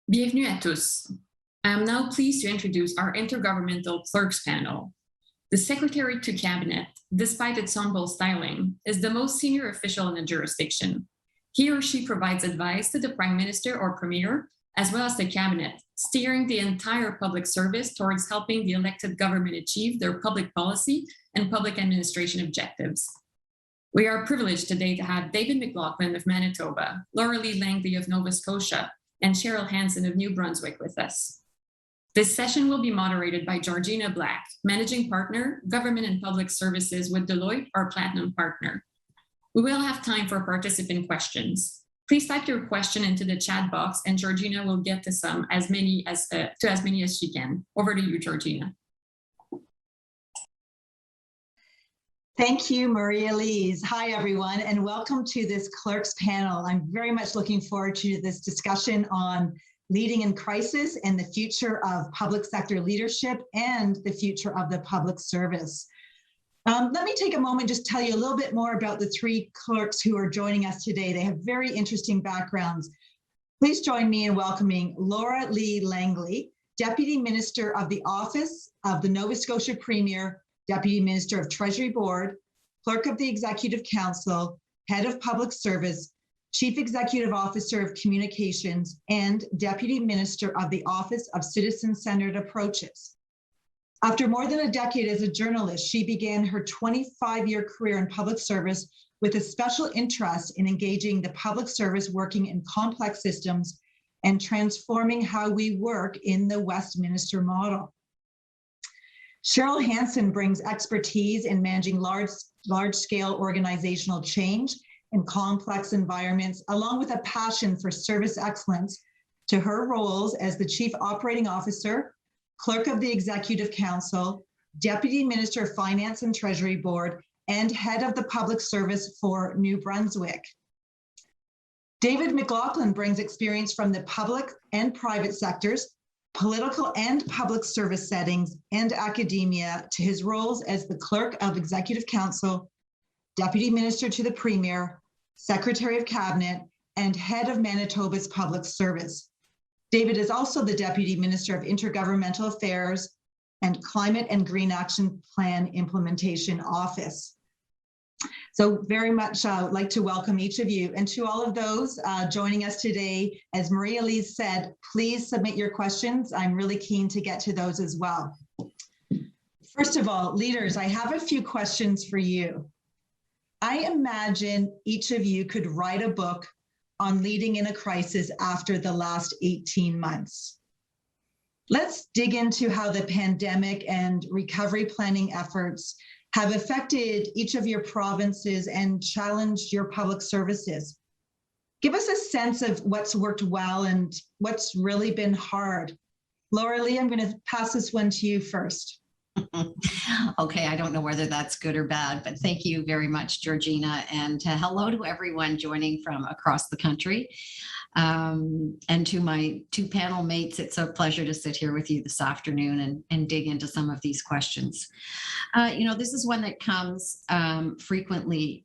Bienvenue à tous. I am now pleased to introduce our Intergovernmental Clerks panel. The Secretary to Cabinet, despite its humble styling, is the most senior official in the jurisdiction. He or she provides advice to the Prime Minister or Premier, as well as the Cabinet, steering the entire public service towards helping the elected government achieve their public policy and public administration objectives. We are privileged today to have David McLaughlin of Manitoba, Laura Lee Langley of Nova Scotia, and Cheryl Hansen of New Brunswick with us. This session will be moderated by Georgina Black, Managing Partner, Government and Public Services with Deloitte, our Platinum Partner. We will have time for participant questions. Please type your question into the chat box and Georgina will get to as many as she can. Over to you, Georgina. Thank you, Maria-Lise. Hi, everyone, and welcome to this Clerks panel. I'm very much looking forward to this discussion on leading in crisis and the future of public sector leadership and the future of the public service. Let me take a moment just to tell you a little bit more about the three clerks who are joining us today. They have very interesting backgrounds. Please join me in welcoming Laura Lee Langley, Deputy Minister of the Office of the Nova Scotia Premier, Deputy Minister of Treasury Board, Clerk of the Executive Council, Head of Public Service, Chief Executive Officer of Communications, and Deputy Minister of the Office of Citizen-Centered Approaches. After more than a decade as a journalist, she began her 25-year career in public service with a special interest in engaging the public service working in complex systems and transforming how we work in the Westminster model. Cheryl Hansen brings expertise in managing large-scale organizational change in complex environments, along with a passion for service excellence to her roles as the Chief Operating Officer, Clerk of the Executive Council, Deputy Minister of Finance and Treasury Board, and Head of the Public Service for New Brunswick. David McLaughlin brings experience from the public and private sectors, political and public service settings, and academia to his roles as the Clerk of Executive Council, Deputy Minister to the Premier, Secretary of Cabinet, and Head of Manitoba's Public Service. David is also the Deputy Minister of Intergovernmental Affairs and Climate and Green Action Plan Implementation Office. So very much like to welcome each of you. And to all of those joining us today, as Maria-Lise said, please submit your questions. I'm really keen to get to those as well. First of all, leaders, I have a few questions for you. I imagine each of you could write a book on leading in a crisis after the last 18 months. Let's dig into how the pandemic and recovery planning efforts have affected each of your provinces and challenged your public services. Give us a sense of what's worked well and what's really been hard. Laura Lee, I'm going to pass this one to you first. Okay, I don't know whether that's good or bad, but thank you very much, Georgina, and hello to everyone joining from across the country. And to my two panel mates, it's a pleasure to sit here with you this afternoon and dig into some of these questions. This is one that comes frequently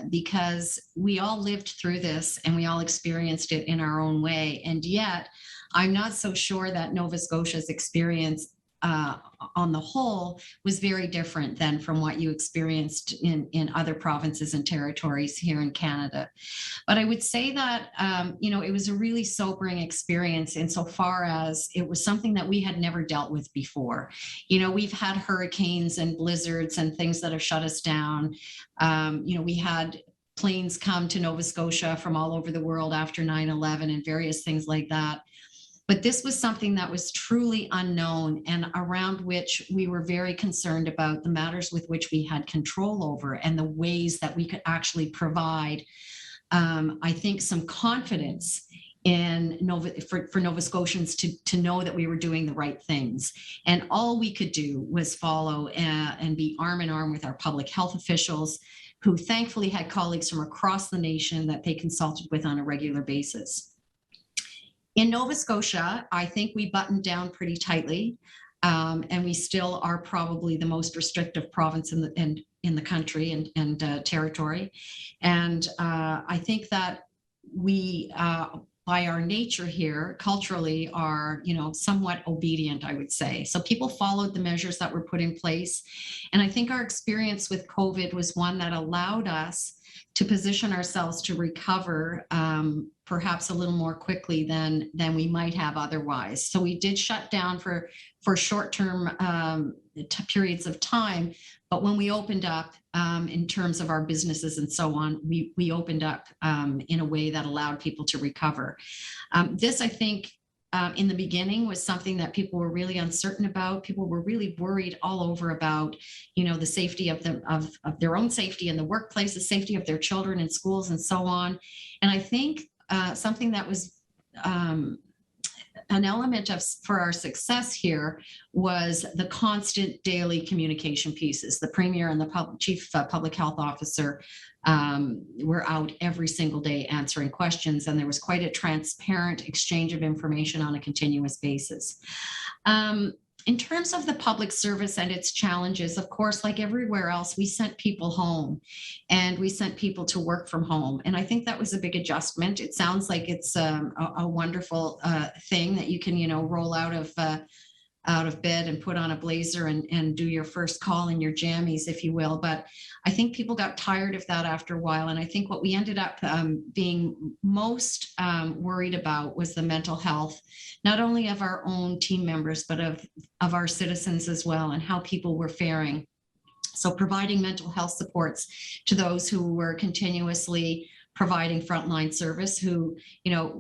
because we all lived through this and we all experienced it in our own way. And yet, I'm not so sure that Nova Scotia's experience on the whole was very different than from what you experienced in other provinces and territories here in Canada. But I would say that, it was a really sobering experience insofar as it was something that we had never dealt with before. We've had hurricanes and blizzards and things that have shut us down. We had planes come to Nova Scotia from all over the world after 9/11 and various things like that. But this was something that was truly unknown and around which we were very concerned about the matters with which we had control over and the ways that we could actually provide, I think, some confidence in for Nova Scotians to know that we were doing the right things. And all we could do was follow and be arm in arm with our public health officials, who thankfully had colleagues from across the nation that they consulted with on a regular basis. In Nova Scotia, I think we buttoned down pretty tightly, and we still are probably the most restrictive province in the country and territory. And I think that we by our nature here, culturally, are, somewhat obedient, I would say. So people followed the measures that were put in place. And I think our experience with COVID was one that allowed us to position ourselves to recover perhaps a little more quickly than we might have otherwise. So we did shut down for short-term periods of time, but when we opened up in terms of our businesses and so on, we opened up in a way that allowed people to recover. This, I think, in the beginning was something that people were really uncertain about. People were really worried all over about, the safety of their own safety in the workplace, the safety of their children in schools and so on. And I think something that was an element for our success here was the constant daily communication pieces. The Premier and the Chief Public Health Officer were out every single day answering questions, and there was quite a transparent exchange of information on a continuous basis. In terms of the public service and its challenges, of course, like everywhere else, we sent people home and we sent people to work from home. And I think that was a big adjustment. It sounds like it's a wonderful thing that you can, roll out of bed and put on a blazer and do your first call in your jammies, if you will. But I think people got tired of that after a while. And I think what we ended up being most worried about was the mental health, not only of our own team members, but of our citizens as well, and how people were faring. So providing mental health supports to those who were continuously providing frontline service, who,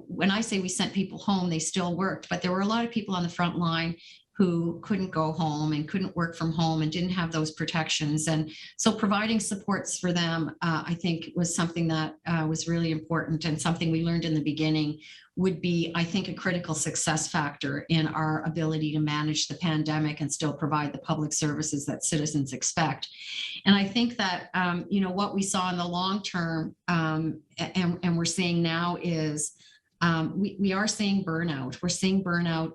when I say we sent people home, they still worked, but there were a lot of people on the front line who couldn't go home and couldn't work from home and didn't have those protections. And so providing supports for them, I think, was something that was really important, and something we learned in the beginning would be, I think, a critical success factor in our ability to manage the pandemic and still provide the public services that citizens expect. And I think that, what we saw in the long term and we're seeing now is we are seeing burnout. We're seeing burnout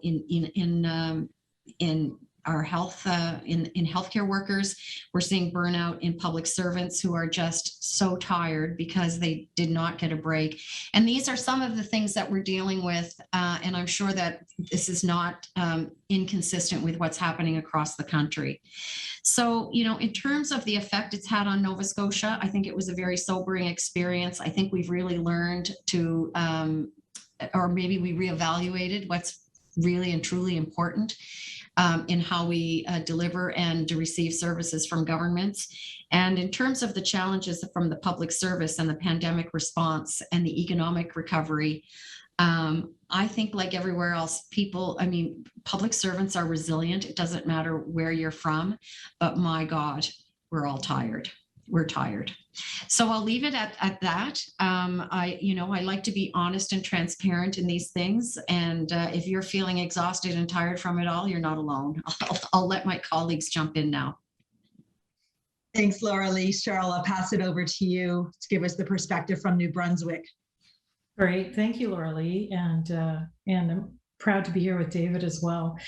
in our health, in healthcare workers. We're seeing burnout in public servants who are just so tired because they did not get a break. And these are some of the things that we're dealing with. And I'm sure that this is not inconsistent with what's happening across the country. So, in terms of the effect it's had on Nova Scotia, I think it was a very sobering experience. I think we've really learned to, or maybe we reevaluated what's really and truly important in how we deliver and to receive services from governments. And in terms of the challenges from the public service and the pandemic response and the economic recovery, I think, like everywhere else, public servants are resilient. It doesn't matter where you're from, but my God, we're all tired. We're tired. So I'll leave it at that. I like to be honest and transparent in these things. And if you're feeling exhausted and tired from it all, you're not alone. I'll let my colleagues jump in now. Thanks, Laura Lee. Cheryl, I'll pass it over to you to give us the perspective from New Brunswick. Great. Thank you, Laura Lee. And I'm proud to be here with David as well.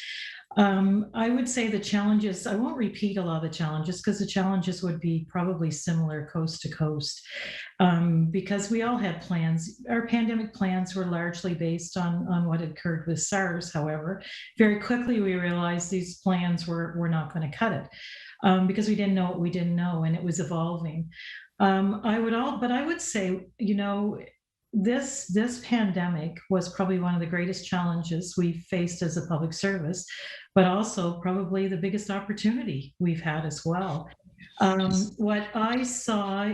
I would say the challenges, I won't repeat a lot of the challenges because the challenges would be probably similar coast to coast because we all had plans. Our pandemic plans were largely based on what had occurred with SARS. However, very quickly we realized these plans were not going to cut it because we didn't know what we didn't know, and it was evolving. But I would say, this pandemic was probably one of the greatest challenges we've faced as a public service, but also probably the biggest opportunity we've had as well. What I saw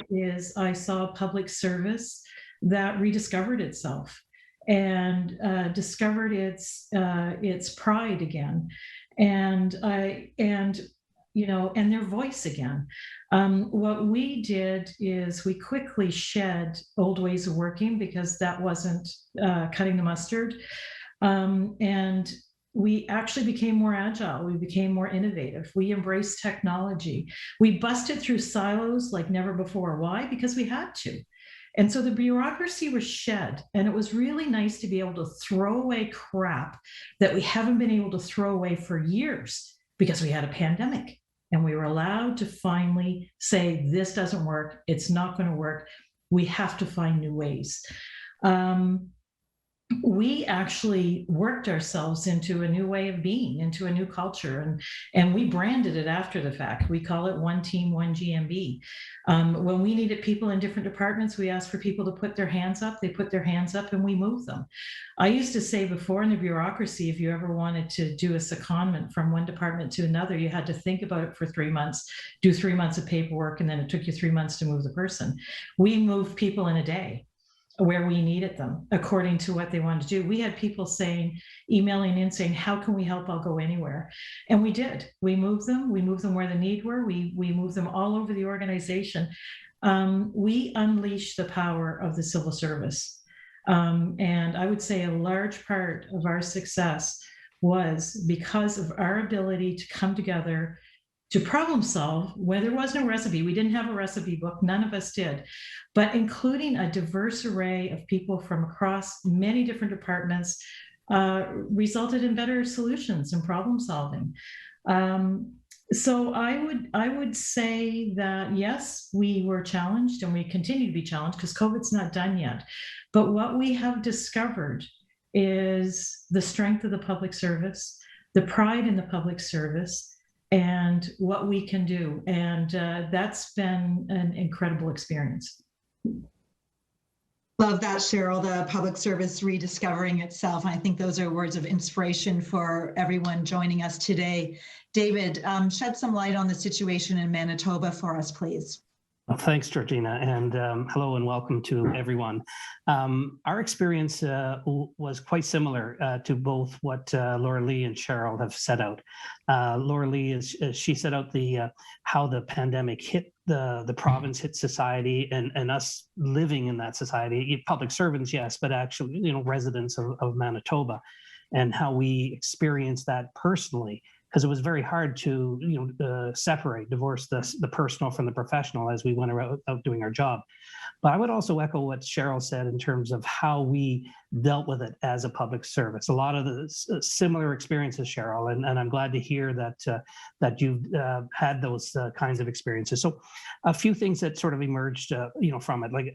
public service that rediscovered itself and discovered its pride again, and their voice again. What we did is we quickly shed old ways of working because that wasn't cutting the mustard. And we actually became more agile. We became more innovative. We embraced technology. We busted through silos like never before. Why? Because we had to. And so the bureaucracy was shed, and it was really nice to be able to throw away crap that we haven't been able to throw away for years because we had a pandemic. And we were allowed to finally say, this doesn't work. It's not going to work. We have to find new ways. we actually worked ourselves into a new way of being, into a new culture, and we branded it after the fact. We call it One Team, One GMB. When we needed people in different departments, we asked for people to put their hands up. They put their hands up, and we moved them. I used to say before in the bureaucracy, if you ever wanted to do a secondment from one department to another, you had to think about it for 3 months, do 3 months of paperwork, and then it took you 3 months to move the person. We moved people in a day where we needed them according to what they wanted to do. We had people emailing in saying, how can we help? I'll go anywhere. And we did. We moved them where the need were. We moved them all over the organization. We unleashed the power of the civil service. And I would say a large part of our success was because of our ability to come together to problem solve where there was no recipe. We didn't have a recipe book, none of us did, but including a diverse array of people from across many different departments resulted in better solutions and problem solving. So I would say that yes, we were challenged and we continue to be challenged because COVID's not done yet. But what we have discovered is the strength of the public service, the pride in the public service, and what we can do. And that's been an incredible experience. Love that, Cheryl, the public service rediscovering itself. And I think those are words of inspiration for everyone joining us today. David, shed some light on the situation in Manitoba for us, please. Well, thanks, Georgina, and hello and welcome to everyone. Our experience was quite similar to both what Laura Lee and Cheryl have set out. Laura Lee, she set out how the pandemic hit the province, hit society, and us living in that society, public servants, yes, but actually, residents of Manitoba, and how we experienced that personally. Because it was very hard to, divorce the personal from the professional as we went out doing our job. But I would also echo what Cheryl said in terms of how we dealt with it as a public service. A lot of the similar experiences, Cheryl, and I'm glad to hear that you've had those kinds of experiences. So, a few things that sort of emerged, from it. Like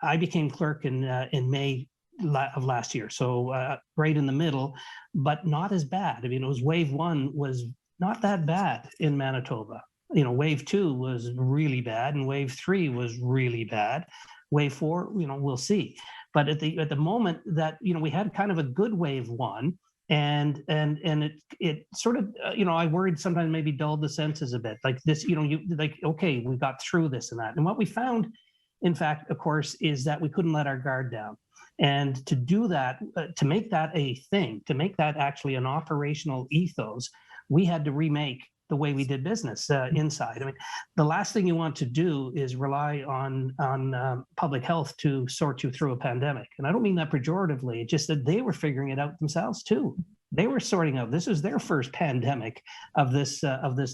I became clerk in May of last year, so right in the middle, but not as bad. I mean, it was wave 1 was not that bad in Manitoba. Wave 2 was really bad, and wave 3 was really bad. Wave 4, we'll see. But at the moment that we had kind of a good wave 1, and it sort of I worried sometimes maybe dulled the senses a bit. Like this, okay, we got through this and that. And what we found, in fact, of course, is that we couldn't let our guard down. And to do that, to make that a thing, to make that actually an operational ethos, we had to remake the way we did business inside. I mean, the last thing you want to do is rely on public health to sort you through a pandemic. And I don't mean that pejoratively, just that they were figuring it out themselves too. They were sorting out, this is their first pandemic of this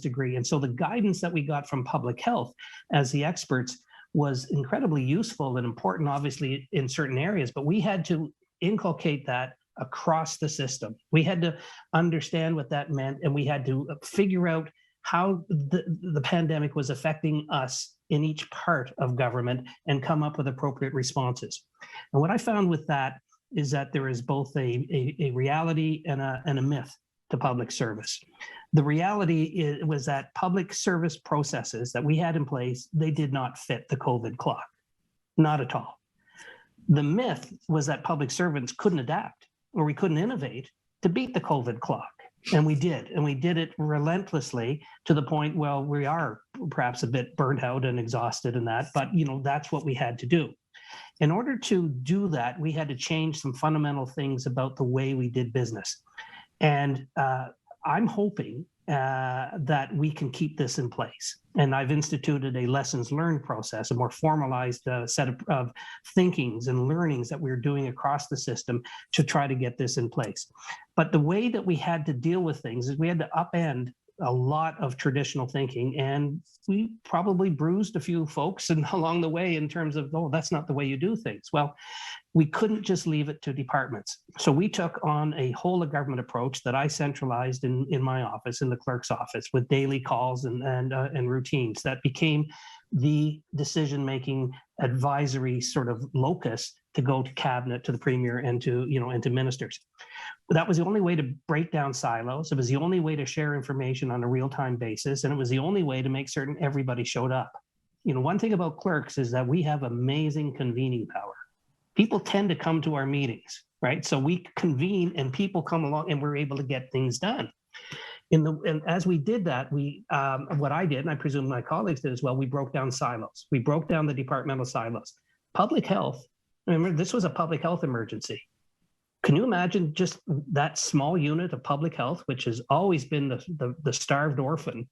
degree. And so the guidance that we got from public health as the experts was incredibly useful and important, obviously, in certain areas, but we had to inculcate that across the system. We had to understand what that meant, and we had to figure out how the pandemic was affecting us in each part of government and come up with appropriate responses. And what I found with that is that there is both a reality and a myth to public service. The reality was that public service processes that we had in place, they did not fit the COVID clock, not at all. The myth was that public servants couldn't adapt or we couldn't innovate to beat the COVID clock. And we did it relentlessly to the point, well, we are perhaps a bit burnt out and exhausted in that, but that's what we had to do. In order to do that, we had to change some fundamental things about the way we did business. And I'm hoping that we can keep this in place. And I've instituted a lessons learned process, a more formalized set of thinkings and learnings that we're doing across the system to try to get this in place. But the way that we had to deal with things is we had to upend a lot of traditional thinking, and we probably bruised a few folks along the way in terms of, oh, that's not the way you do things. Well, we couldn't just leave it to departments. So we took on a whole of government approach that I centralized in my office, in the clerk's office, with daily calls and routines that became the decision-making advisory sort of locus to go to cabinet, to the premier, and to ministers. That was the only way to break down silos. It was the only way to share information on a real-time basis, and it was the only way to make certain everybody showed up. One thing about Clerks is that we have amazing convening power. People tend to come to our meetings, right? So we convene and people come along and we're able to get things done. And as we did that, what I did, and I presume my colleagues did as well, we broke down silos. We broke down the departmental silos. Public health, remember, this was a public health emergency. Can you imagine just that small unit of public health, which has always been the starved orphan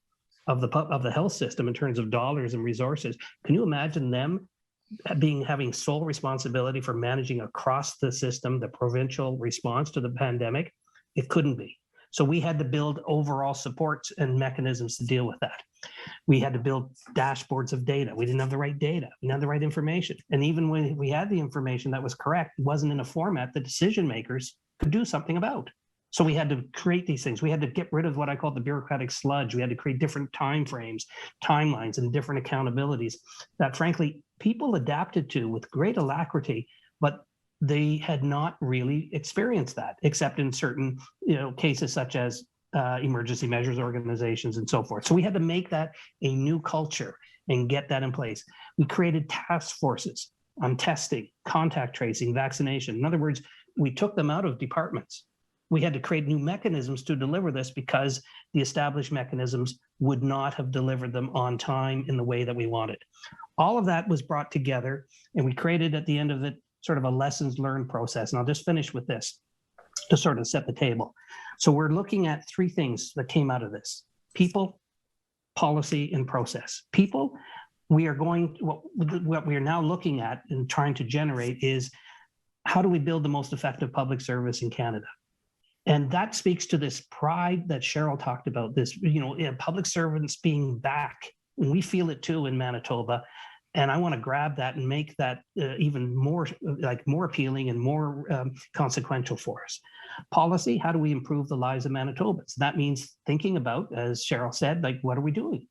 of the health system in terms of dollars and resources? Can you imagine them having sole responsibility for managing across the system the provincial response to the pandemic? It couldn't be. So we had to build overall supports and mechanisms to deal with that. We had to build dashboards of data. We didn't have the right data. We didn't have the right information. And even when we had the information that was correct, it wasn't in a format that decision makers could do something about. So we had to create these things. We had to get rid of what I call the bureaucratic sludge. We had to create different time frames, timelines, and different accountabilities that, frankly, people adapted to with great alacrity, but they had not really experienced that, except in certain cases such as emergency measures organizations and so forth. So we had to make that a new culture and get that in place. We created task forces on testing, contact tracing, vaccination. In other words, we took them out of departments. We had to create new mechanisms to deliver this because the established mechanisms would not have delivered them on time in the way that we wanted. All of that was brought together, and we created at the end of it sort of a lessons learned process. And I'll just finish with this to sort of set the table. So we're looking at three things that came out of this: people, policy, and process. People, what we are now looking at and trying to generate is, how do we build the most effective public service in Canada? And that speaks to this pride that Cheryl talked about, this, public servants being back. And we feel it too in Manitoba. And I want to grab that and make that even more appealing and more consequential for us. Policy, how do we improve the lives of Manitobans? That means thinking about, as Cheryl said, what are we doing?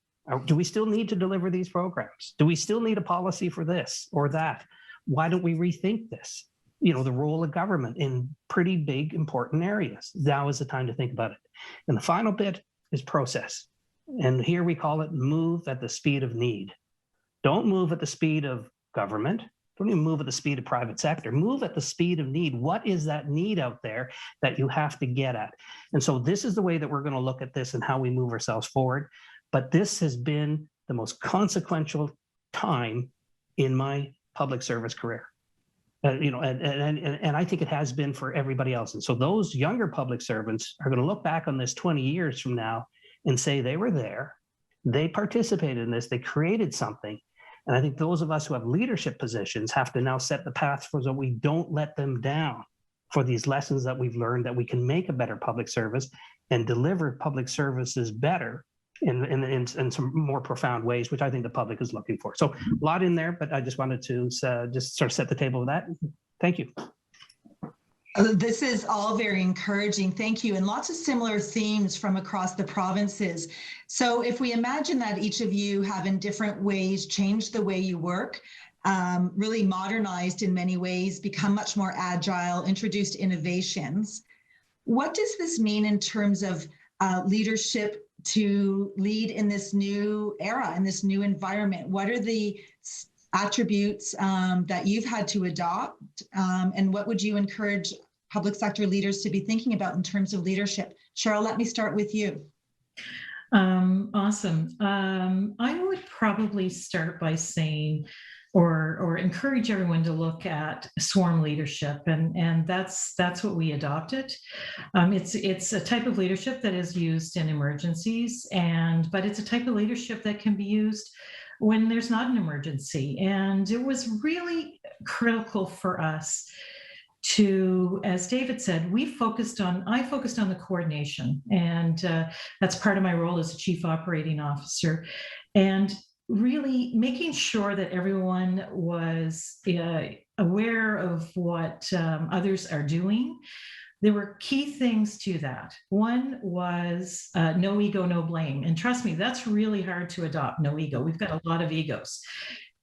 Do we still need to deliver these programs? Do we still need a policy for this or that? Why don't we rethink this? The role of government in pretty big, important areas. Now is the time to think about it. And the final bit is process. And here we call it move at the speed of need. Don't move at the speed of government. Don't even move at the speed of private sector. Move at the speed of need. What is that need out there that you have to get at? And so this is the way that we're going to look at this and how we move ourselves forward. But this has been the most consequential time in my public service career. And I think it has been for everybody else. And so those younger public servants are going to look back on this 20 years from now and say they were there, they participated in this, they created something. And I think those of us who have leadership positions have to now set the path so that we don't let them down for these lessons that we've learned, that we can make a better public service and deliver public services better in some more profound ways, which I think the public is looking for. So a lot in there, but I just wanted to just sort of set the table with that. Thank you. This is all very encouraging. Thank you. And lots of similar themes from across the provinces. So if we imagine that each of you have in different ways changed the way you work, really modernized in many ways, become much more agile, introduced innovations, what does this mean in terms of leadership to lead in this new era, in this new environment? What are the attributes that you've had to adopt, and what would you encourage public sector leaders to be thinking about in terms of leadership? Cheryl, let me start with you. Awesome. I would probably start by saying, or encourage everyone to look at swarm leadership, and that's what we adopted. It's a type of leadership that is used in emergencies, but it's a type of leadership that can be used when there's not an emergency. And it was really critical for us to, as David said, I focused on the coordination, and that's part of my role as a chief operating officer, and really making sure that everyone was aware of what others are doing. There were key things to that. One was no ego, no blame. And trust me, that's really hard to adopt, no ego. We've got a lot of egos.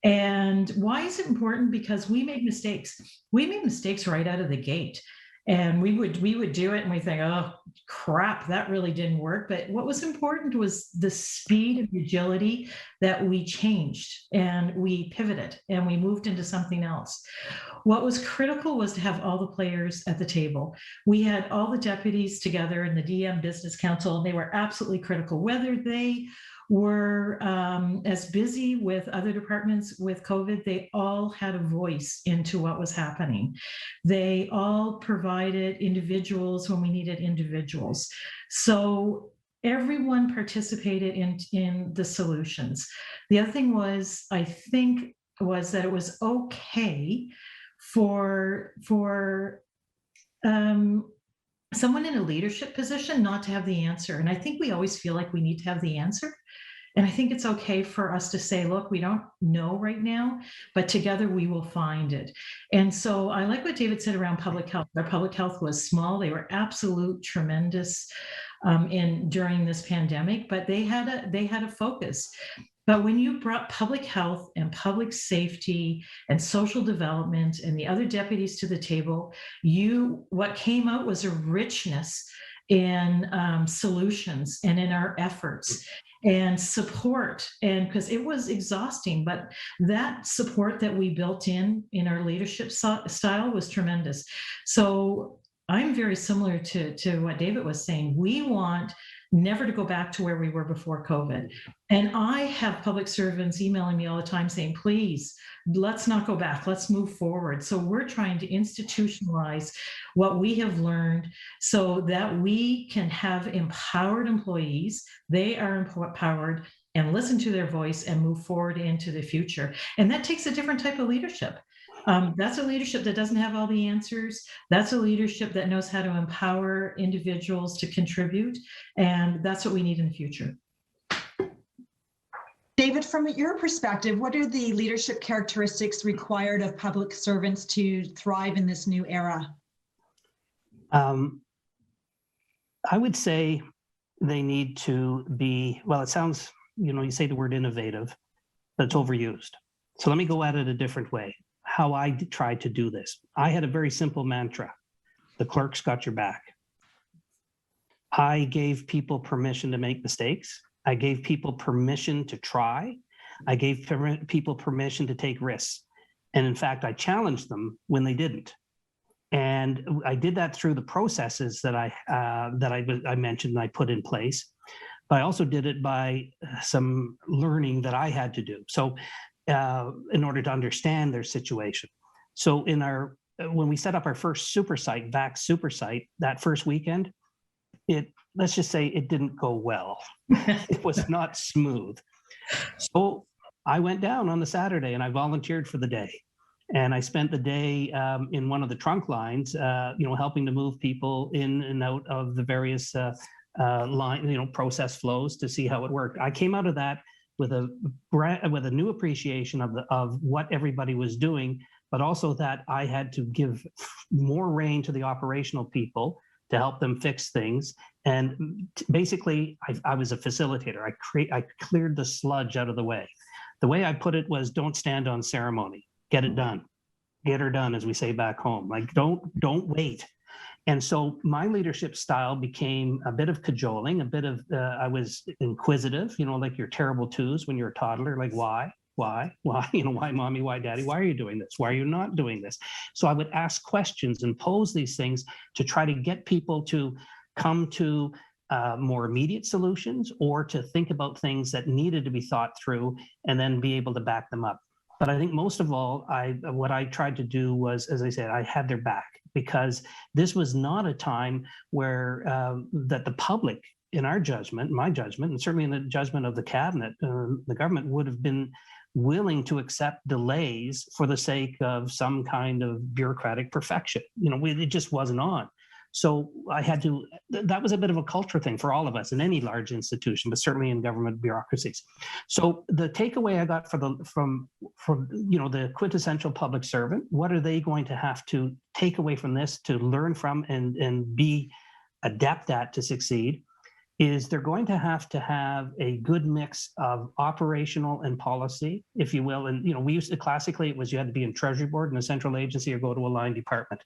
And why is it important? Because we made mistakes. We made mistakes right out of the gate. And we would do it and we think, oh crap, that really didn't work. But what was important was the speed and agility that we changed and we pivoted and we moved into something else. What was critical was to have all the players at the table. We had all the deputies together in the DM Business Council, and they were absolutely critical, whether they were as busy with other departments with COVID, they all had a voice into what was happening. They all provided individuals when we needed individuals. So everyone participated in the solutions. The other thing was, I think, was that it was okay for someone in a leadership position not to have the answer. And I think we always feel like we need to have the answer. And I think it's okay for us to say, look, we don't know right now, but together we will find it. And so I like what David said around public health. Our public health was small. They were absolute tremendous during this pandemic, but they had a focus. But when you brought public health and public safety and social development and the other deputies to the table, what came out was a richness in solutions and in our efforts and support. And because it was exhausting, but that support that we built in our leadership style was tremendous. So I'm very similar to what David was saying. We want never to go back to where we were before COVID. And I have public servants emailing me all the time saying, please, let's not go back, let's move forward. So we're trying to institutionalize what we have learned so that we can have empowered employees. They are empowered and listen to their voice and move forward into the future. And that takes a different type of leadership. That's a leadership that doesn't have all the answers. That's a leadership that knows how to empower individuals to contribute. And that's what we need in the future. David, from your perspective, what are the leadership characteristics required of public servants to thrive in this new era? I would say they need to be, well, it sounds, you say the word innovative, but it's overused. So let me go at it a different way. How I tried to do this. I had a very simple mantra. The clerks got your back. I gave people permission to make mistakes. I gave people permission to try. I gave people permission to take risks. And in fact, I challenged them when they didn't. And I did that through the processes that I mentioned and I put in place. But I also did it by some learning that I had to do. So in order to understand their situation. So when we set up our first super site, VAC super site, that first weekend, let's just say it didn't go well. It was not smooth. So I went down on the Saturday and I volunteered for the day. And I spent the day in one of the trunk lines, helping to move people in and out of the various process flows to see how it worked. I came out of that with a new appreciation of what everybody was doing, but also that I had to give more rein to the operational people to help them fix things. And basically, I was a facilitator. I cleared the sludge out of the way. The way I put it was, don't stand on ceremony. Get it done. Get her done, as we say back home. Like, don't wait. And so my leadership style became a bit of cajoling, a bit of, I was inquisitive, like your terrible twos when you're a toddler, like why, why, mommy, why daddy, why are you doing this? Why are you not doing this? So I would ask questions and pose these things to try to get people to come to more immediate solutions or to think about things that needed to be thought through and then be able to back them up. But I think most of all, what I tried to do was, as I said, I had their back, because this was not a time where that the public, in our judgment, my judgment, and certainly in the judgment of the cabinet, the government would have been willing to accept delays for the sake of some kind of bureaucratic perfection. It just wasn't on. So I had to, that was a bit of a culture thing for all of us in any large institution, but certainly in government bureaucracies. So the takeaway I got from the quintessential public servant, what are they going to have to take away from this to learn from and be adept at to succeed, is they're going to have a good mix of operational and policy, if you will. And, we used to, classically, it was you had to be in Treasury Board in a central agency or go to a line department.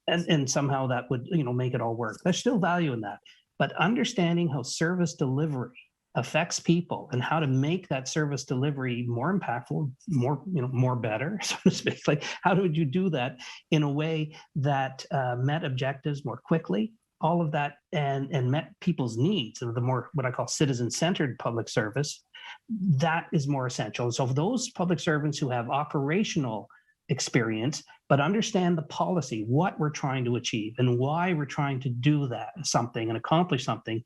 And somehow that would, make it all work. There's still value in that. But understanding how service delivery affects people and how to make that service delivery more impactful, more better, so to speak. Like, how would you do that in a way that met objectives more quickly? All of that and met people's needs of the more what I call citizen-centered public service, that is more essential. So for those public servants who have operational experience, but understand the policy, what we're trying to achieve and why we're trying to do that something and accomplish something,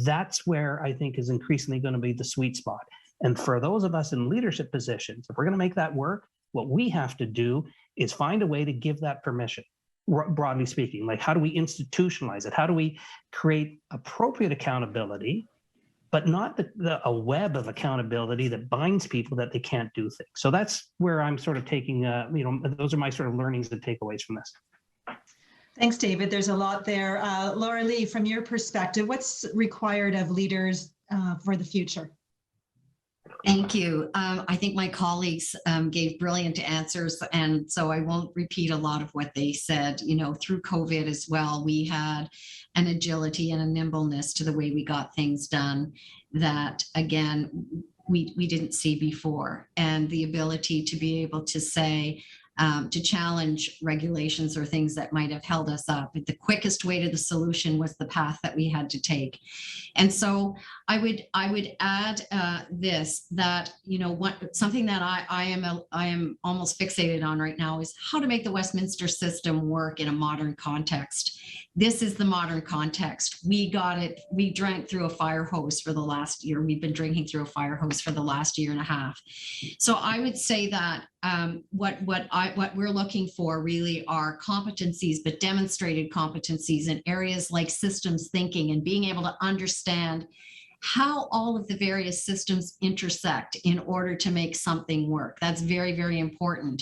that's where I think is increasingly going to be the sweet spot. And for those of us in leadership positions, if we're going to make that work, what we have to do is find a way to give that permission. Broadly speaking, like, how do we institutionalize it? How do we create appropriate accountability, but not a web of accountability that binds people that they can't do things? So that's where I'm sort of taking, those are my sort of learnings and takeaways from this. Thanks, David. There's a lot there. Laura Lee, from your perspective, what's required of leaders for the future? Thank you. I think my colleagues gave brilliant answers, and so I won't repeat a lot of what they said. Through COVID as well, we had an agility and a nimbleness to the way we got things done that, again, we didn't see before. And the ability to be able to say, to challenge regulations or things that might have held us up. The quickest way to the solution was the path that we had to take. And so I would add this, that, something that I am almost fixated on right now is how to make the Westminster system work in a modern context. This is the modern context. We got it. We drank through a fire hose for the last year. We've been drinking through a fire hose for the last year and a half. So I would say that what we're looking for really are competencies, but demonstrated competencies in areas like systems thinking and being able to understand how all of the various systems intersect in order to make something work. That's very, very important.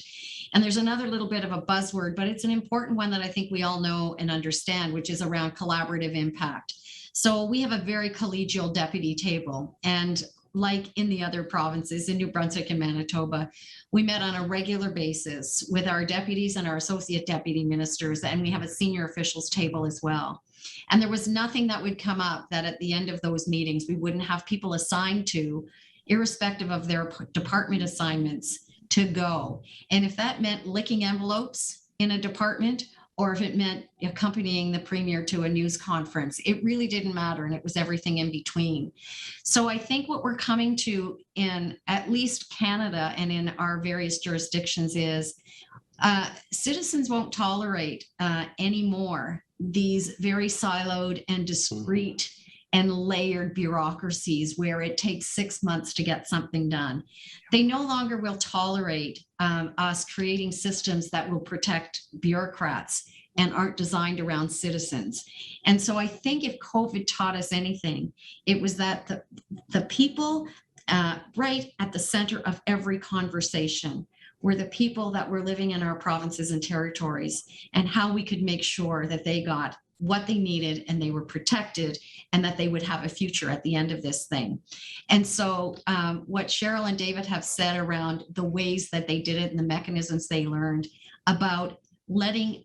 And there's another little bit of a buzzword, but it's an important one that I think we all know and understand, which is around collaborative impact. So we have a very collegial deputy table, and like in the other provinces, in New Brunswick and Manitoba, we met on a regular basis with our deputies and our associate deputy ministers, and we have a senior officials table as well. And there was nothing that would come up that at the end of those meetings, we wouldn't have people assigned to, irrespective of their department assignments, to go. And if that meant licking envelopes in a department, or if it meant accompanying the premier to a news conference, it really didn't matter. And it was everything in between. So I think what we're coming to in at least Canada and in our various jurisdictions is citizens won't tolerate anymore these very siloed and discrete and layered bureaucracies where it takes 6 months to get something done. They no longer will tolerate us creating systems that will protect bureaucrats and aren't designed around citizens. And so I think if COVID taught us anything, it was that the people right at the center of every conversation were the people that were living in our provinces and territories, and how we could make sure that they got what they needed and they were protected and that they would have a future at the end of this thing. And so what Cheryl and David have said around the ways that they did it and the mechanisms they learned about letting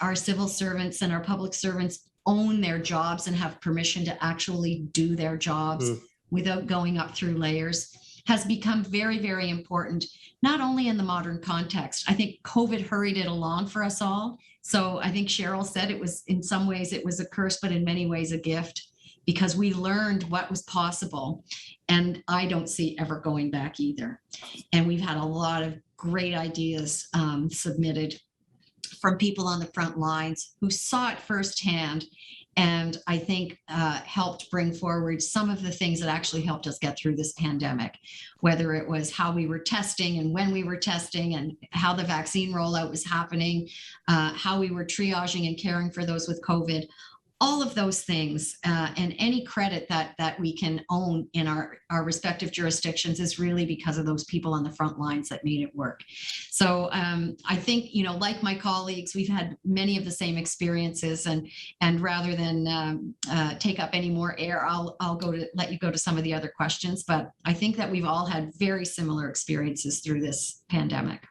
our civil servants and our public servants own their jobs and have permission to actually do their jobs without going up through layers has become very, very important, not only in the modern context. I think COVID hurried it along for us all. So I think Cheryl said it was, in some ways, it was a curse, but in many ways a gift, because we learned what was possible. And I don't see ever going back either. And we've had a lot of great ideas submitted from people on the front lines who saw it firsthand, and I think helped bring forward some of the things that actually helped us get through this pandemic, whether it was how we were testing and when we were testing and how the vaccine rollout was happening, how we were triaging and caring for those with COVID. all of those things and any credit that we can own in our respective jurisdictions is really because of those people on the front lines that made it work. So I think, like my colleagues, we've had many of the same experiences, and rather than take up any more air, I'll let you go to some of the other questions. But I think that we've all had very similar experiences through this pandemic.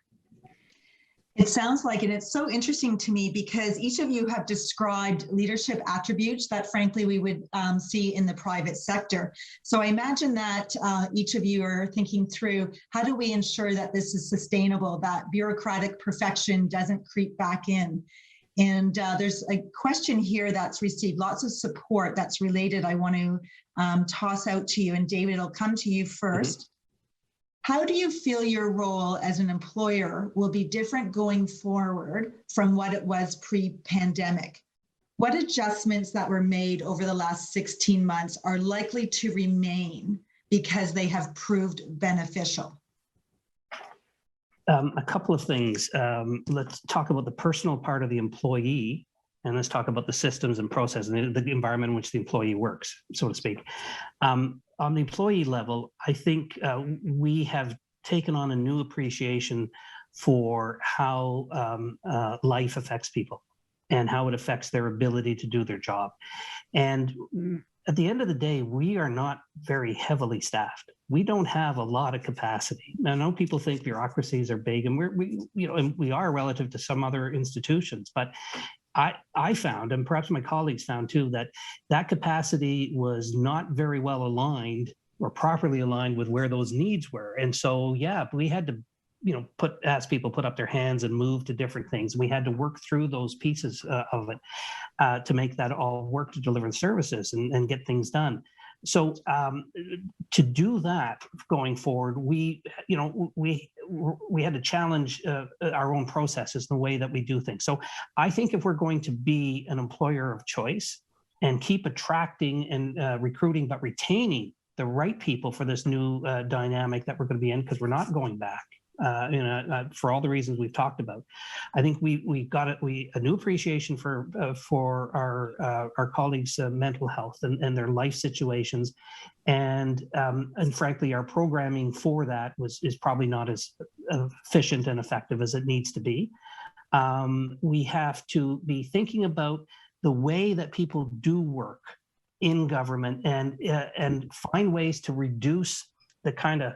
It sounds like it. It's so interesting to me because each of you have described leadership attributes that frankly we would see in the private sector. So I imagine that each of you are thinking through, how do we ensure that this is sustainable, that bureaucratic perfection doesn't creep back in? And there's a question here that's received lots of support that's related. I want to toss out to you, and David, it'll come to you first. Mm-hmm. How do you feel your role as an employer will be different going forward from what it was pre-pandemic? What adjustments that were made over the last 16 months are likely to remain because they have proved beneficial? A couple of things. Let's talk about the personal part of the employee, and let's talk about the systems and processes and the environment in which the employee works, so to speak. On the employee level, I think we have taken on a new appreciation for how life affects people and how it affects their ability to do their job. And at the end of the day, we are not very heavily staffed. We don't have a lot of capacity. I know people think bureaucracies are big, and we are relative to some other institutions, but I found, and perhaps my colleagues found too, that capacity was not very well aligned or properly aligned with where those needs were. And so, yeah, we had to, ask people put up their hands and move to different things. We had to work through those pieces of it to make that all work, to deliver the services and get things done. So to do that going forward, we had to challenge our own processes, the way that we do things. So I think if we're going to be an employer of choice and keep attracting and recruiting, but retaining the right people for this new dynamic that we're going to be in, because we're not going back, for all the reasons we've talked about, I think we got a new appreciation for our colleagues' mental health and their life situations, and frankly, our programming for that is probably not as efficient and effective as it needs to be. We have to be thinking about the way that people do work in government and find ways to reduce the kind of,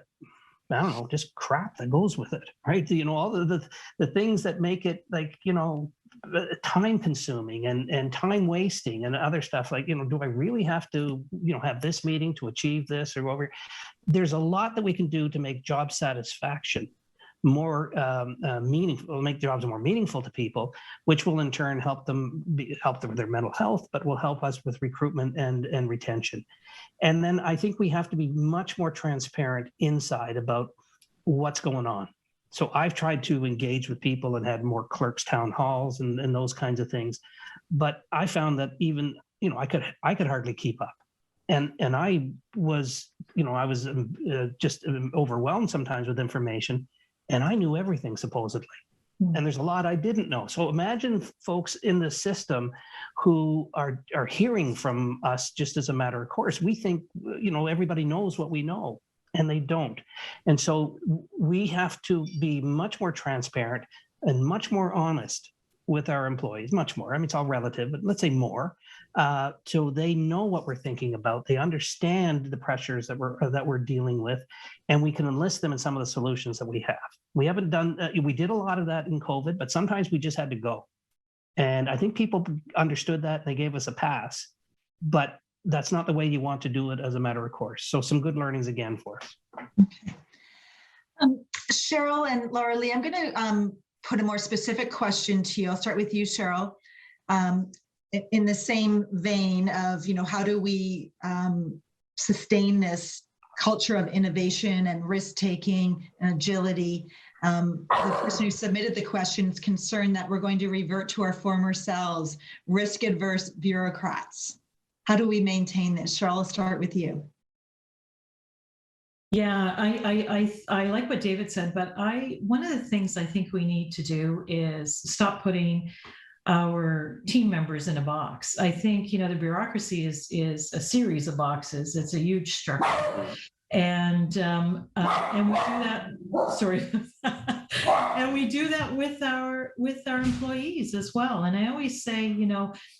I don't know, just crap that goes with it, right? All the things that make it time consuming and time wasting and other stuff like, do I really have to, have this meeting to achieve this or whatever? There's a lot that we can do to make job satisfaction more meaningful, make jobs more meaningful to people, which will in turn help them with their mental health, but will help us with recruitment and retention. And then I think we have to be much more transparent inside about what's going on. So I've tried to engage with people and had more clerks town halls and those kinds of things, but I found that even I could hardly keep up. And I was just overwhelmed sometimes with information. And I knew everything supposedly. And there's a lot I didn't know. So imagine folks in the system who are hearing from us just as a matter of course. We think, everybody knows what we know, and they don't. And so we have to be much more transparent and much more honest with our employees, much more. I mean, it's all relative, but let's say more. So they know what we're thinking about. They understand the pressures that we're dealing with, and we can enlist them in some of the solutions that we have. We haven't done, we did a lot of that in COVID, but sometimes we just had to go. And I think people understood that. They gave us a pass, but that's not the way you want to do it as a matter of course. So some good learnings again for us. Okay. Cheryl and Laura Lee, I'm going to put a more specific question to you. I'll start with you, Cheryl. In the same vein of, how do we sustain this culture of innovation and risk-taking and agility? The person who submitted the question is concerned that we're going to revert to our former selves, risk-averse bureaucrats. How do we maintain this? Cheryl, I'll start with you. Yeah, I like what David said, but one of the things I think we need to do is stop putting our team members in a box. I think, the bureaucracy is a series of boxes. It's a huge structure. And we do that, sorry, and we do that with our employees as well. And I always say,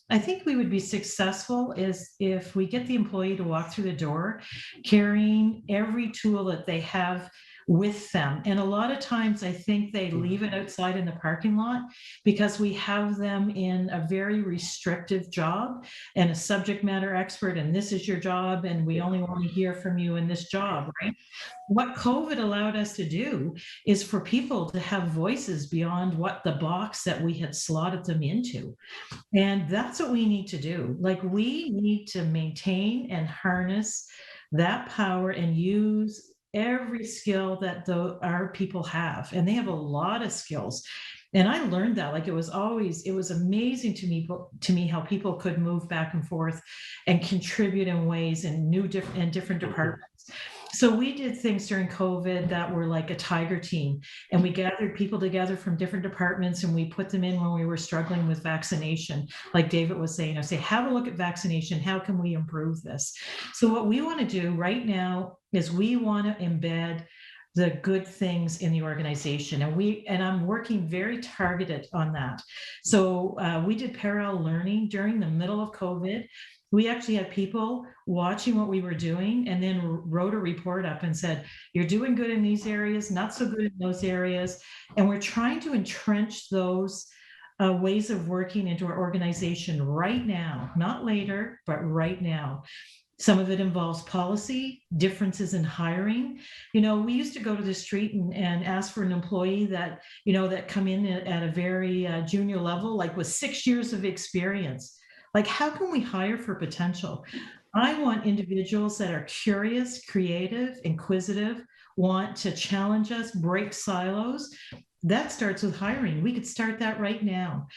I think we would be successful is if we get the employee to walk through the door carrying every tool that they have with them. And a lot of times I think they leave it outside in the parking lot because we have them in a very restrictive job and a subject matter expert, and this is your job, and we only want to hear from you in this job, right? What COVID allowed us to do is for people to have voices beyond what the box that we had slotted them into. And that's what we need to do. Like, we need to maintain and harness that power and use every skill that our people have. And they have a lot of skills. And I learned that, like, it was amazing to me how people could move back and forth and contribute in ways in different departments. So we did things during COVID that were like a tiger team, and we gathered people together from different departments and we put them in when we were struggling with vaccination. Like David was saying, I say, have a look at vaccination. How can we improve this? So what we want to do right now is we want to embed the good things in the organization. And I'm working very targeted on that. So we did parallel learning during the middle of COVID. We actually had people watching what we were doing and then wrote a report up and said, you're doing good in these areas, not so good in those areas. And we're trying to entrench those ways of working into our organization right now, not later, but right now. Some of it involves policy, differences in hiring. We used to go to the street and ask for an employee that, that come in at a very junior level, like with 6 years of experience. Like, how can we hire for potential? I want individuals that are curious, creative, inquisitive, want to challenge us, break silos. That starts with hiring. We could start that right now.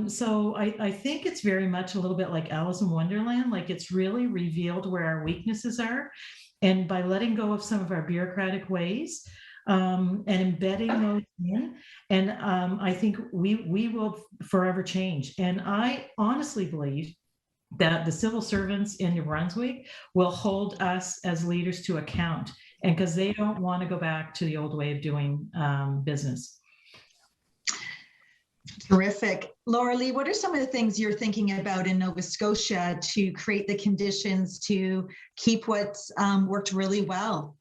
So I think it's very much a little bit like Alice in Wonderland. Like, it's really revealed where our weaknesses are. And by letting go of some of our bureaucratic ways, and embedding those in. And I think we will forever change. And I honestly believe that the civil servants in New Brunswick will hold us as leaders to account, and because they don't want to go back to the old way of doing business. Terrific. Laura Lee, what are some of the things you're thinking about in Nova Scotia to create the conditions to keep what's worked really well?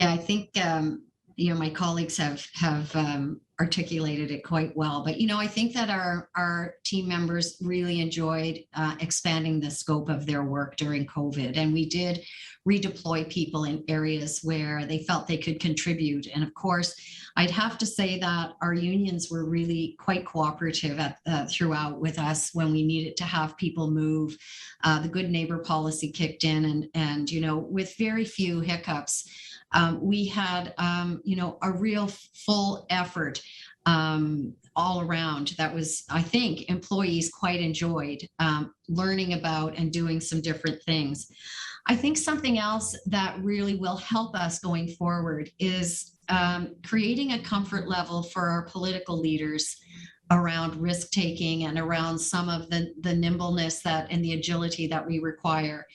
Yeah, I think my colleagues have articulated it quite well. But I think that our team members really enjoyed expanding the scope of their work during COVID, and we did redeploy people in areas where they felt they could contribute. And of course, I'd have to say that our unions were really quite cooperative throughout with us when we needed to have people move. The good neighbor policy kicked in, and with very few hiccups. We had, a real full effort all around that was, I think, employees quite enjoyed learning about and doing some different things. I think something else that really will help us going forward is creating a comfort level for our political leaders around risk taking and around some of the nimbleness and the agility that we require.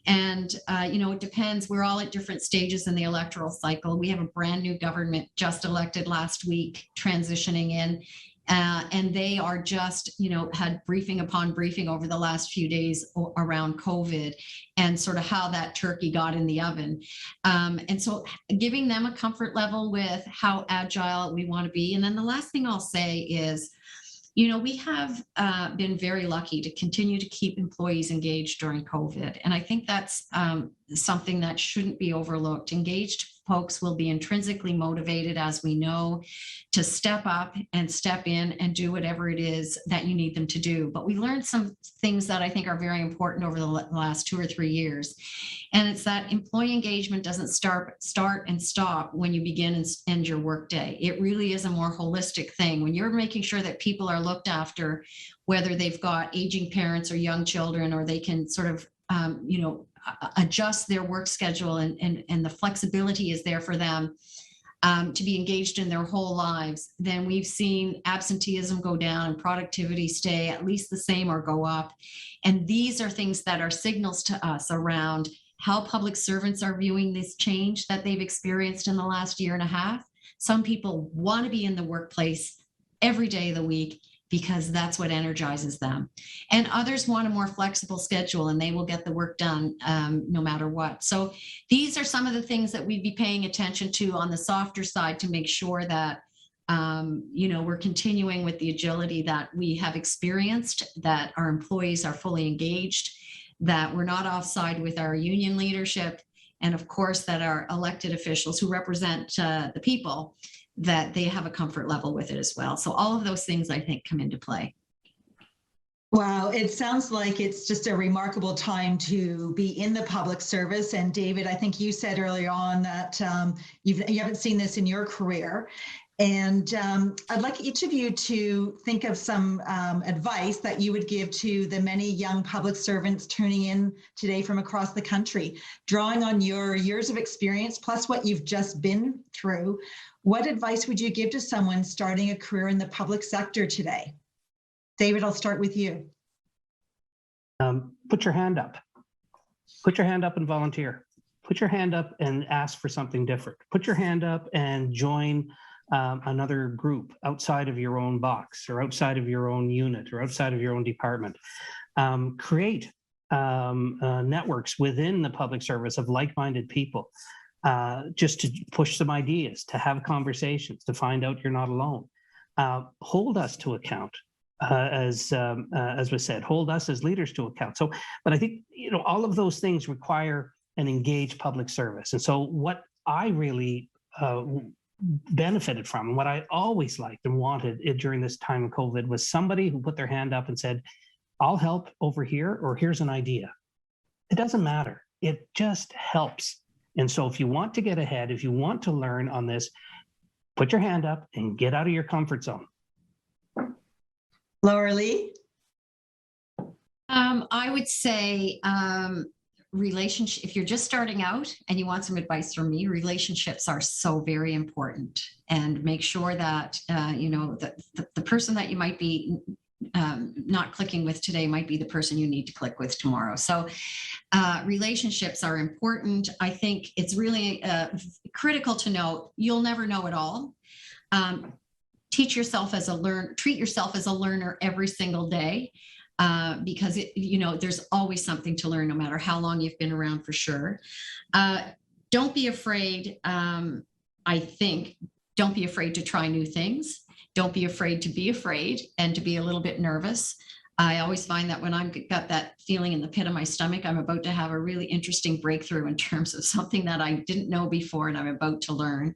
And, it depends. We're all at different stages in the electoral cycle. We have a brand new government just elected last week, transitioning in. And they are just, had briefing upon briefing over the last few days around COVID and sort of how that turkey got in the oven. And so giving them a comfort level with how agile we want to be. And then the last thing I'll say is, we have been very lucky to continue to keep employees engaged during COVID. And I think that's something that shouldn't be overlooked. Engaged folks will be intrinsically motivated, as we know, to step up and step in and do whatever it is that you need them to do. But we learned some things that I think are very important over the last 2 or 3 years. And it's that employee engagement doesn't start and stop when you begin and end your workday. It really is a more holistic thing. When you're making sure that people are looked after, whether they've got aging parents or young children, or they can sort of, adjust their work schedule and the flexibility is there for them. to be engaged in their whole lives, then we've seen absenteeism go down and productivity stay at least the same or go up. And these are things that are signals to us around how public servants are viewing this change that they've experienced in the last year and a half. Some people want to be in the workplace every day of the week because that's what energizes them. And others want a more flexible schedule, and they will get the work done no matter what. So these are some of the things that we'd be paying attention to on the softer side to make sure that we're continuing with the agility that we have experienced, that our employees are fully engaged, that we're not offside with our union leadership, and of course that our elected officials who represent the people, that they have a comfort level with it as well. So all of those things, I think, come into play. Wow, it sounds like it's just a remarkable time to be in the public service. And David, I think you said earlier on that you haven't seen this in your career. And I'd like each of you to think of some advice that you would give to the many young public servants tuning in today from across the country, drawing on your years of experience, plus what you've just been through. What advice would you give to someone starting a career in the public sector today? David, I'll start with you. Put your hand up. Put your hand up and volunteer. Put your hand up and ask for something different. Put your hand up and join another group outside of your own box or outside of your own unit or outside of your own department. Create networks within the public service of like-minded people, just to push some ideas, to have conversations, to find out you're not alone. Hold us to account, as was said, hold us as leaders to account. So, but I think, all of those things require an engaged public service. And so what I really benefited from, and what I always liked and wanted during this time of COVID, was somebody who put their hand up and said, I'll help over here, or here's an idea. It doesn't matter. It just helps. And so if you want to get ahead, if you want to learn on this, put your hand up and get out of your comfort zone. Laura Lee? I would say relationship, if you're just starting out and you want some advice from me, relationships are so very important, and make sure that the person that you might be not clicking with today might be the person you need to click with tomorrow. So relationships are important. I think it's really critical to know you'll never know it all. Treat yourself as a learner every single day. Because there's always something to learn, no matter how long you've been around, for sure. Don't be afraid. Don't be afraid to try new things. Don't be afraid to be afraid and to be a little bit nervous. I always find that when I've got that feeling in the pit of my stomach, I'm about to have a really interesting breakthrough in terms of something that I didn't know before and I'm about to learn.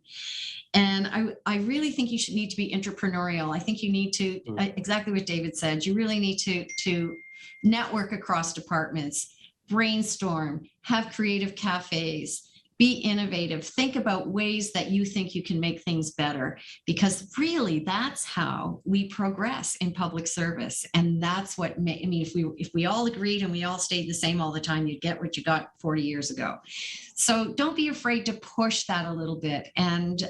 And I really think you should need to be entrepreneurial. I think you need to, exactly what David said, you really need to network across departments, brainstorm, have creative cafes, be innovative, think about ways that you think you can make things better, because really that's how we progress in public service. And that's what, if we all agreed and we all stayed the same all the time, you'd get what you got 40 years ago. So don't be afraid to push that a little bit, and,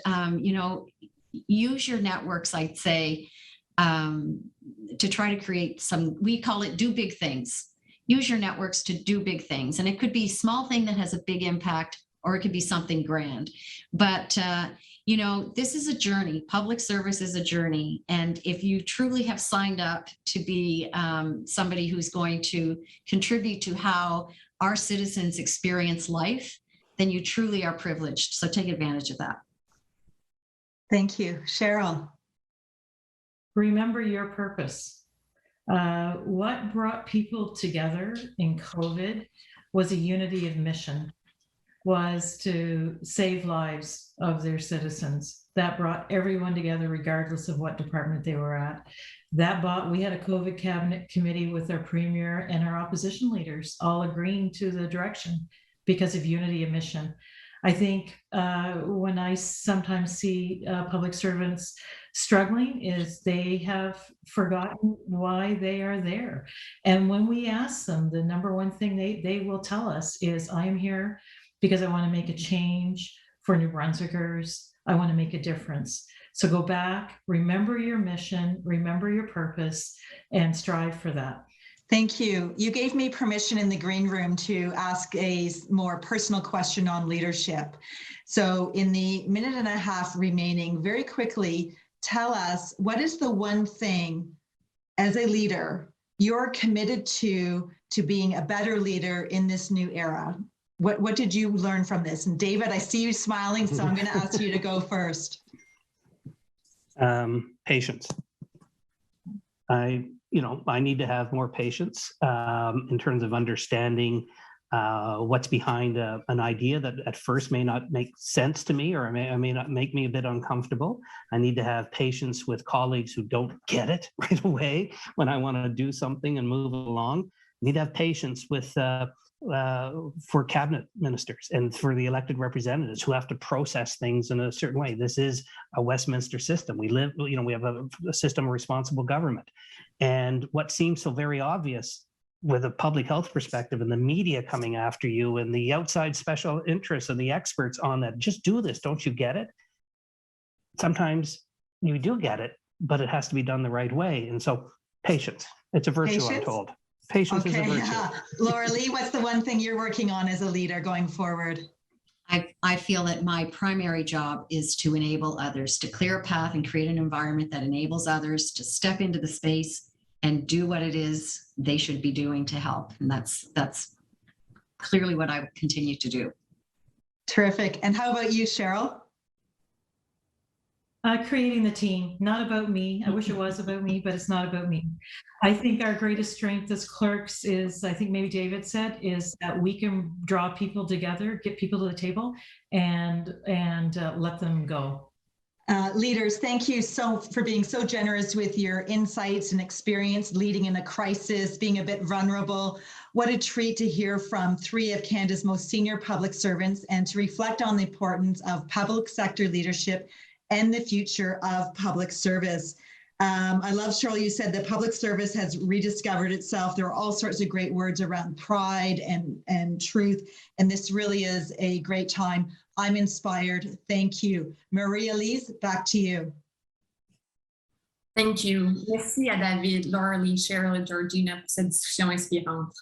use your networks, I'd say, to try to create we call it do big things. Use your networks to do big things. And it could be a small thing that has a big impact, or it could be something grand. But, this is a journey. Public service is a journey. And if you truly have signed up to be somebody who's going to contribute to how our citizens experience life, then you truly are privileged. So take advantage of that. Thank you. Cheryl? Remember your purpose. What brought people together in COVID was a unity of mission, was to save lives of their citizens. That brought everyone together, regardless of what department they were at. We had a COVID cabinet committee with our premier and our opposition leaders all agreeing to the direction because of unity of mission. I think when I sometimes see public servants struggling, is they have forgotten why they are there. And when we ask them, the number one thing they will tell us is, I am here because I want to make a change for New Brunswickers. I want to make a difference. So go back, remember your mission, remember your purpose, and strive for that. Thank you. You gave me permission in the green room to ask a more personal question on leadership. So in the minute and a half remaining, very quickly, tell us, what is the one thing as a leader you're committed to being a better leader in this new era? What did you learn from this? And David, I see you smiling, so I'm going to ask you to go first. Patience. I need to have more patience in terms of understanding what's behind an idea that at first may not make sense to me, or may not make me a bit uncomfortable. I need to have patience with colleagues who don't get it right away when I want to do something and move along. I need to have patience with for cabinet ministers and for the elected representatives who have to process things in a certain way. This is a Westminster system. We have a system of responsible government. And what seems so very obvious with a public health perspective and the media coming after you and the outside special interests and the experts on that, just do this, don't you get it? Sometimes you do get it, but it has to be done the right way. And so patience, it's a virtue, Patience? I'm told. Patience is a virtue. Yeah. Laura Lee, what's the one thing you're working on as a leader going forward? I feel that my primary job is to enable others, to clear a path and create an environment that enables others to step into the space and do what it is they should be doing to help. And that's clearly what I would continue to do. Terrific. And how about you, Cheryl? Creating the team, not about me. I wish it was about me, but it's not about me. I think our greatest strength as clerks is, I think maybe David said, is that we can draw people together, get people to the table, and let them go. Leaders, thank you for being so generous with your insights and experience leading in a crisis, being a bit vulnerable. What a treat to hear from three of Canada's most senior public servants and to reflect on the importance of public sector leadership and the future of public service. I love, Cheryl, you said that public service has rediscovered itself. There are all sorts of great words around pride and truth, and this really is a great time. I'm inspired. Thank you. Marie-Elise, back to you. Thank you. Merci à David, Laura Lee, Cheryl et Georgina pour cette discussion inspirante.